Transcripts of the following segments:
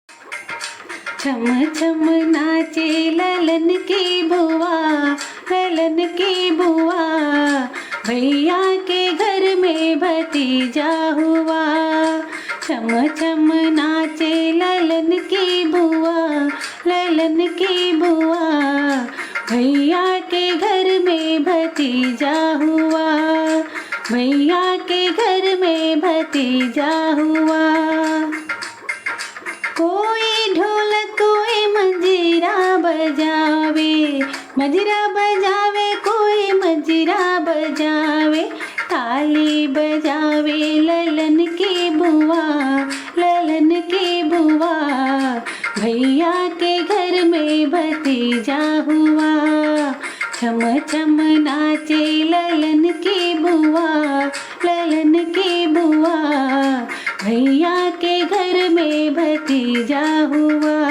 छम छम नाचे ललन की बुआ, ललन की बुआ। भैया के घर में भतीजा हुआ। छम छम नाचे ललन की बुआ, ललन की बुआ। भैया के घर में भतीजा हुआ, भैया के घर में भतीजा हुआ। कोई ढोलक कोई मंजीरा बजावे, मंजीरा बजावे कोई मंजीरा बजावे। ताली बजावे ललन की बुआ, ललन की बुआ। भैया के घर में भतीजा हुआ। छम छम नाचे ललन की बुआ, ललन की बुआ। भैया के घर में भतीजा हुआ।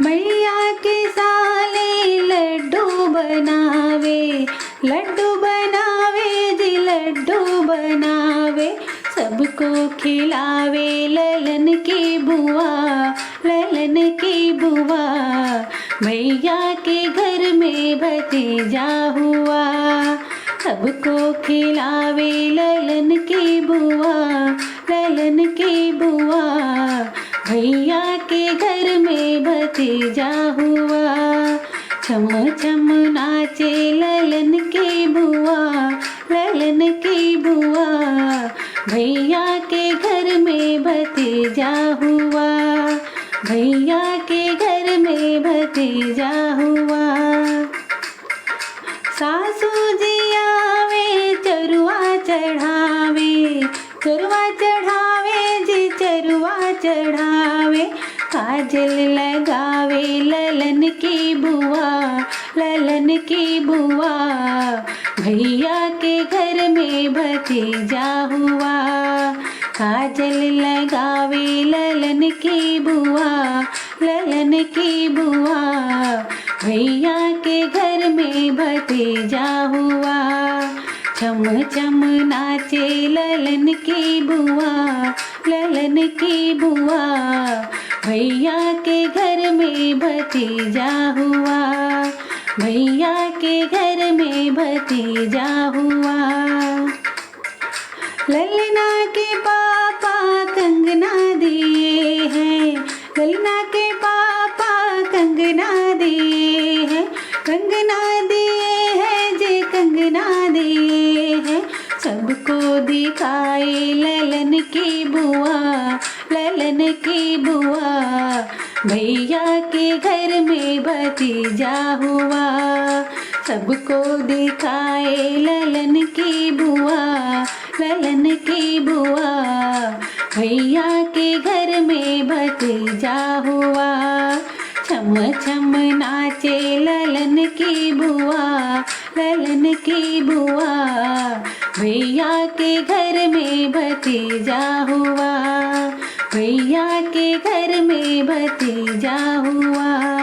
भैया के साले लड्डू बनावे, लड्डू बनावे जी लड्डू बनावे। सबको खिलावे ललन की बुआ, ललन की बुआ। भैया के घर में भतीजा हुआ। सबको खिलावे ललन की बुआ, ललन की बुआ। भैया के घर में भतीजा हुआ। छम छम नाचे ललन की बुआ, ललन की बुआ। भैया के घर में भतीजा हुआ, भैया के घर में भतीजा हुआ। सासू जी आवे चरुआ चढ़ावे, चरुआ चढ़ावे जी चरुआ चढ़ावे। काजल लगावे ललन की बुआ, ललन की बुआ। भैया के घर में भतीजा हुआ। काजल लगावे ललन की बुआ, ललन की बुआ। भैया के घर में भतीजा हुआ। छम छम नाचे ललन की बुआ, ललन की बुआ। भैया के घर में भतीजा हुआ। भैया के घर में भतीजा हुआ। ललना के पापा कंगना दिए हैं, ललना के पापा कंगना दिए हैं। कंगना दिए हैं जी कंगना दिए हैं। सबको दिखाए ललन की बुआ, ललन की बुआ। भैया के घर में भतीजा हुआ। सबको दिखाए ललन की बुआ, ललन की बुआ। भैया के घर में भतीजा हुआ। छम छम नाचे ललन की बुआ, ललन की बुआ। भैया के घर में भतीजा हुआ। भैया के घर में भतीजा हुआ।